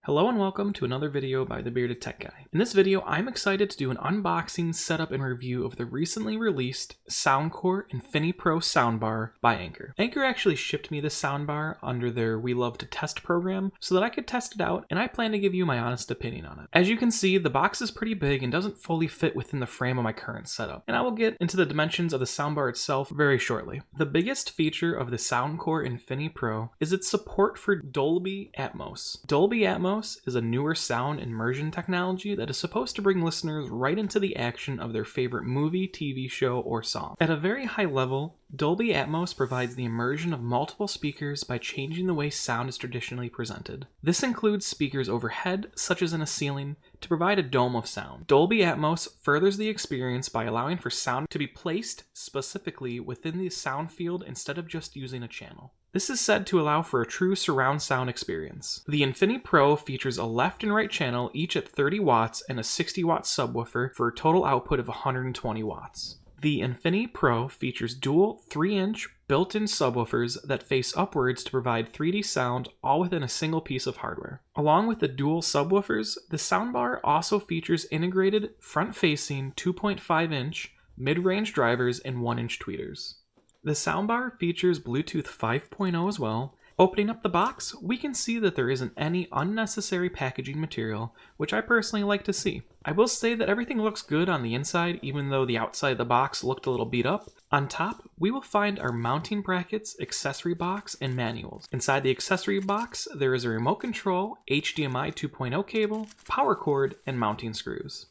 Hello and welcome to another video by the Bearded Tech Guy. In this video, I'm excited to do an unboxing, setup, and review of the recently released Soundcore InfiniPro soundbar by Anker. Anker actually shipped me this soundbar under their We Love to Test program so that I could test it out, and I plan to give you my honest opinion on it. As you can see, the box is pretty big and doesn't fully fit within the frame of my current setup, and I will get into the dimensions of the soundbar itself very shortly. The biggest feature of the Soundcore InfiniPro is its support for Dolby Atmos. Dolby Atmos is a newer sound immersion technology that is supposed to bring listeners right into the action of their favorite movie, TV show, or song. At a very high level, Dolby Atmos provides the immersion of multiple speakers by changing the way sound is traditionally presented. This includes speakers overhead, such as in a ceiling, to provide a dome of sound. Dolby Atmos furthers the experience by allowing for sound to be placed specifically within the sound field instead of just using a channel. This is said to allow for a true surround sound experience. The InfiniPro features a left and right channel, each at 30 watts, and a 60 watt subwoofer for a total output of 120 watts. The InfiniPro features dual 3-inch built-in subwoofers that face upwards to provide 3D sound, all within a single piece of hardware. Along with the dual subwoofers, the soundbar also features integrated front-facing 2.5-inch mid-range drivers and 1-inch tweeters. The soundbar features Bluetooth 5.0 as well. Opening up the box, we can see that there isn't any unnecessary packaging material, which I personally like to see. I will say that everything looks good on the inside, even though the outside of the box looked a little beat up. On top, we will find our mounting brackets, accessory box, and manuals. Inside the accessory box, there is a remote control, HDMI 2.0 cable, power cord, and mounting screws.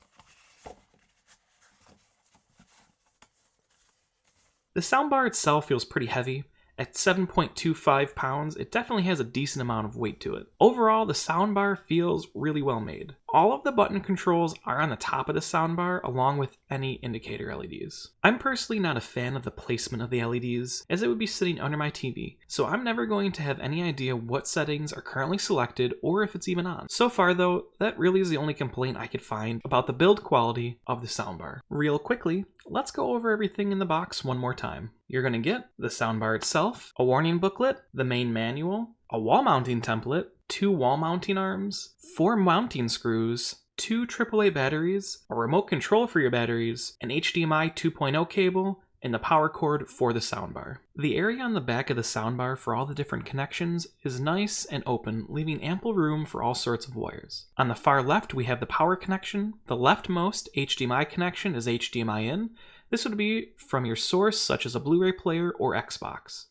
The soundbar itself feels pretty heavy. At 7.25 pounds, it definitely has a decent amount of weight to it. Overall, the soundbar feels really well made. All of the button controls are on the top of the soundbar, along with any indicator LEDs. I'm personally not a fan of the placement of the LEDs, as it would be sitting under my TV, so I'm never going to have any idea what settings are currently selected or if it's even on. So far though, that really is the only complaint I could find about the build quality of the soundbar. Real quickly, let's go over everything in the box one more time. You're going to get the soundbar itself, a warning booklet, the main manual, a wall mounting template, 2 wall mounting arms, 4 mounting screws, 2 AAA batteries, a remote control for your batteries, an HDMI 2.0 cable, and the power cord for the soundbar. The area on the back of the soundbar for all the different connections is nice and open, leaving ample room for all sorts of wires. On the far left, we have the power connection. The leftmost HDMI connection is HDMI in. This would be from your source, such as a Blu-ray player or Xbox.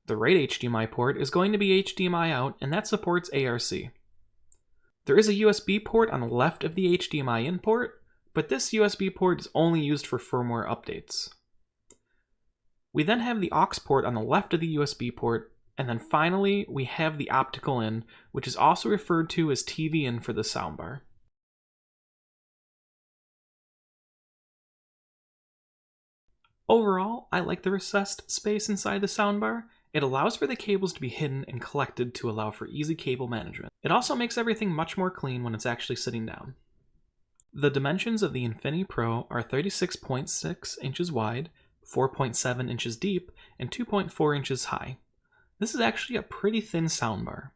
The right HDMI port is going to be HDMI out, and that supports ARC. There is a USB port on the left of the HDMI in port, but this USB port is only used for firmware updates. We then have the aux port on the left of the USB port, and then finally we have the optical in, which is also referred to as TV in for the soundbar. Overall, I like the recessed space inside the soundbar. It allows for the cables to be hidden and collected to allow for easy cable management. It also makes everything much more clean when it's actually sitting down. The dimensions of the InfiniPro are 36.6 inches wide, 4.7 inches deep, and 2.4 inches high. This is actually a pretty thin soundbar.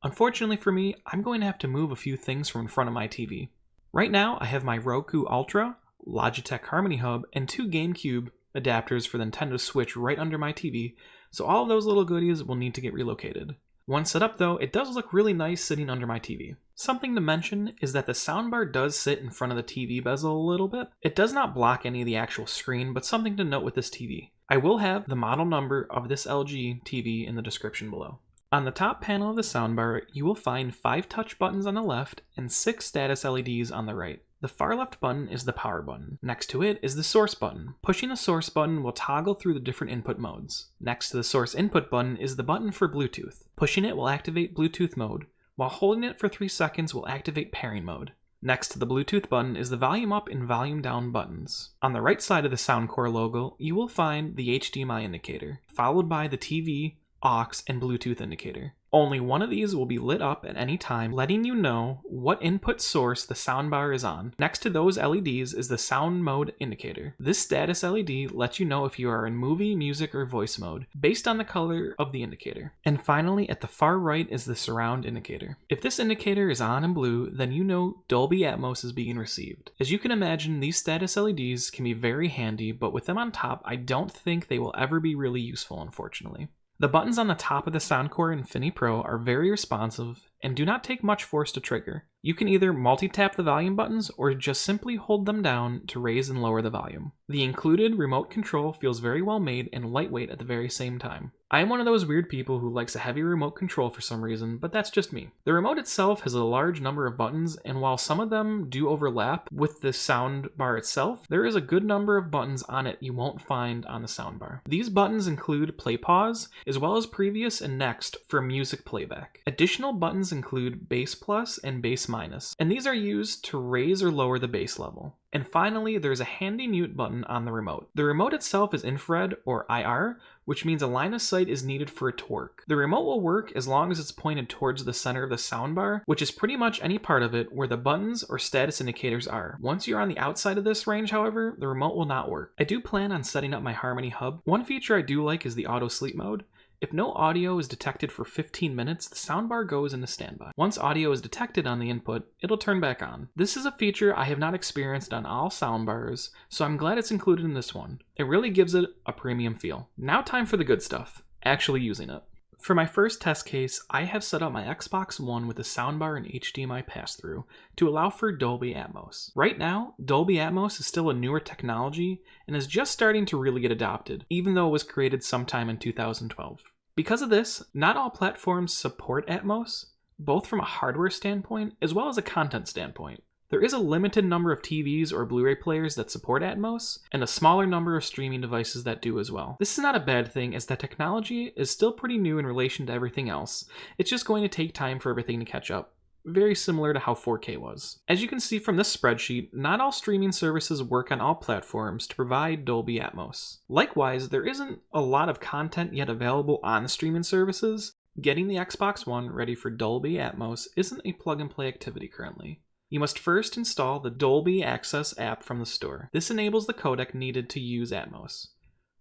Unfortunately for me, I'm going to have to move a few things from in front of my TV. Right now, I have my Roku Ultra, Logitech Harmony Hub, and 2 GameCube adapters for the Nintendo Switch right under my TV, so all of those little goodies will need to get relocated. Once set up though, it does look really nice sitting under my TV. Something to mention is that the soundbar does sit in front of the TV bezel a little bit. It does not block any of the actual screen, but something to note with this TV. I will have the model number of this LG TV in the description below. On the top panel of the soundbar, you will find 5 touch buttons on the left and 6 status LEDs on the right. The far left button is the power button. Next to it is the source button. Pushing the source button will toggle through the different input modes. Next to the source input button is the button for Bluetooth. Pushing it will activate Bluetooth mode, while holding it for 3 seconds will activate pairing mode. Next to the Bluetooth button is the volume up and volume down buttons. On the right side of the Soundcore logo, you will find the HDMI indicator, followed by the TV, aux, and Bluetooth indicator. Only one of these will be lit up at any time, letting you know what input source the soundbar is on. Next to those LEDs is the sound mode indicator. This status LED lets you know if you are in movie, music, or voice mode, based on the color of the indicator. And finally, at the far right is the surround indicator. If this indicator is on in blue, then you know Dolby Atmos is being received. As you can imagine, these status LEDs can be very handy, but with them on top, I don't think they will ever be really useful, unfortunately. The buttons on the top of the Soundcore Infini Pro are very responsive and do not take much force to trigger. You can either multi-tap the volume buttons or just simply hold them down to raise and lower the volume. The included remote control feels very well made and lightweight at the very same time. I am one of those weird people who likes a heavy remote control for some reason, but that's just me. The remote itself has a large number of buttons, and while some of them do overlap with the sound bar itself, there is a good number of buttons on it you won't find on the soundbar. These buttons include play pause, as well as previous and next for music playback. Additional buttons include bass plus and bass minus, and these are used to raise or lower the bass level. And finally, there's a handy mute button on the remote. The remote itself is infrared or IR, which means a line of sight is needed for it to work. The remote will work as long as it's pointed towards the center of the soundbar, which is pretty much any part of it where the buttons or status indicators are. Once you're on the outside of this range, however, the remote will not work. I do plan on setting up my Harmony Hub. One feature I do like is the auto sleep mode. If no audio is detected for 15 minutes, the soundbar goes into standby. Once audio is detected on the input, it'll turn back on. This is a feature I have not experienced on all soundbars, so I'm glad it's included in this one. It really gives it a premium feel. Now time for the good stuff, actually using it. For my first test case, I have set up my Xbox One with a soundbar and HDMI pass-through to allow for Dolby Atmos. Right now, Dolby Atmos is still a newer technology and is just starting to really get adopted, even though it was created sometime in 2012. Because of this, not all platforms support Atmos, both from a hardware standpoint as well as a content standpoint. There is a limited number of TVs or Blu-ray players that support Atmos, and a smaller number of streaming devices that do as well. This is not a bad thing, as the technology is still pretty new in relation to everything else. It's just going to take time for everything to catch up. Very similar to how 4K was. As you can see from this spreadsheet, not all streaming services work on all platforms to provide Dolby Atmos. Likewise, there isn't a lot of content yet available on the streaming services. Getting the Xbox One ready for Dolby Atmos isn't a plug-and-play activity currently. You must first install the Dolby Access app from the store. This enables the codec needed to use Atmos.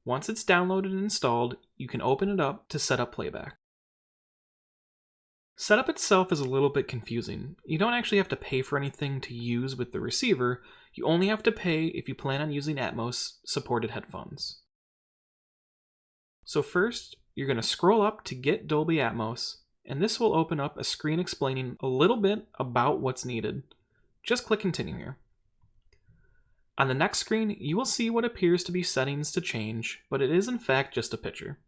Once it's downloaded and installed, you can open it up to set up playback. Setup itself is a little bit confusing. You don't actually have to pay for anything to use with the receiver, you only have to pay if you plan on using Atmos supported headphones. So first, you're going to scroll up to get Dolby Atmos, and this will open up a screen explaining a little bit about what's needed. Just click continue here. On the next screen, you will see what appears to be settings to change, but it is in fact just a picture.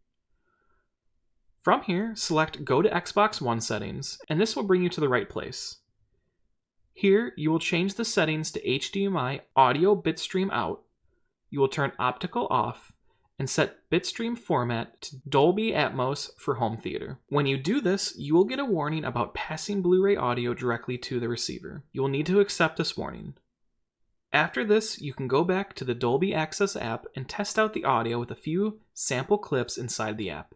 From here, select Go to Xbox One Settings, and this will bring you to the right place. Here, you will change the settings to HDMI Audio Bitstream Out. You will turn Optical off, and set bitstream format to Dolby Atmos for home theater. When you do this, you will get a warning about passing Blu-ray audio directly to the receiver. You will need to accept this warning. After this, you can go back to the Dolby Access app and test out the audio with a few sample clips inside the app.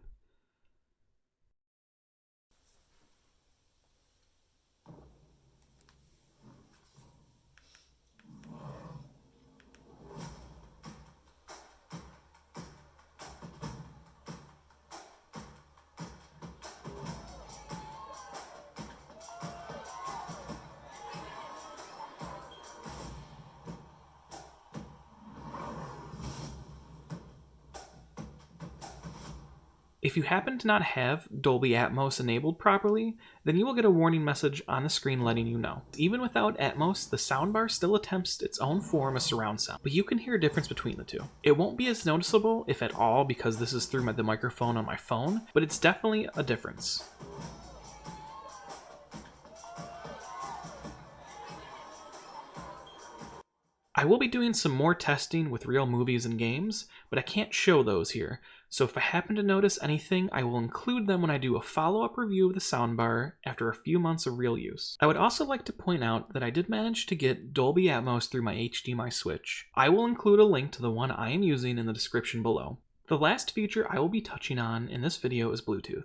If you happen to not have Dolby Atmos enabled properly, then you will get a warning message on the screen letting you know. Even without Atmos, the soundbar still attempts its own form of surround sound, but you can hear a difference between the two. It won't be as noticeable, if at all, because this is through the microphone on my phone, but it's definitely a difference. I will be doing some more testing with real movies and games, but I can't show those here, so if I happen to notice anything, I will include them when I do a follow-up review of the soundbar after a few months of real use. I would also like to point out that I did manage to get Dolby Atmos through my HDMI switch. I will include a link to the one I am using in the description below. The last feature I will be touching on in this video is Bluetooth.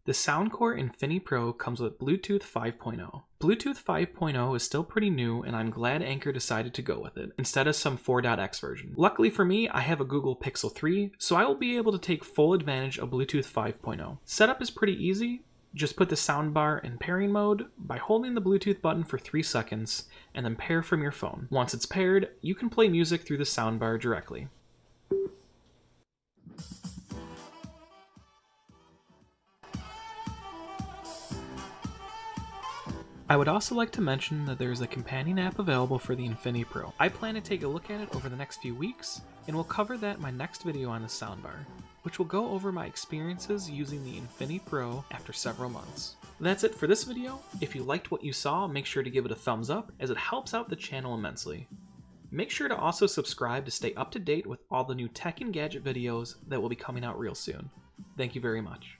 The Soundcore InfiniPro comes with Bluetooth 5.0. Bluetooth 5.0 is still pretty new, and I'm glad Anker decided to go with it, instead of some 4.x version. Luckily for me, I have a Google Pixel 3, so I will be able to take full advantage of Bluetooth 5.0. Setup is pretty easy. Just put the soundbar in pairing mode by holding the Bluetooth button for 3 seconds, and then pair from your phone. Once it's paired, you can play music through the soundbar directly. I would also like to mention that there is a companion app available for the InfiniPro. I plan to take a look at it over the next few weeks, and we'll cover that in my next video on the soundbar, which will go over my experiences using the InfiniPro after several months. That's it for this video. If you liked what you saw, make sure to give it a thumbs up, as it helps out the channel immensely. Make sure to also subscribe to stay up to date with all the new tech and gadget videos that will be coming out real soon. Thank you very much.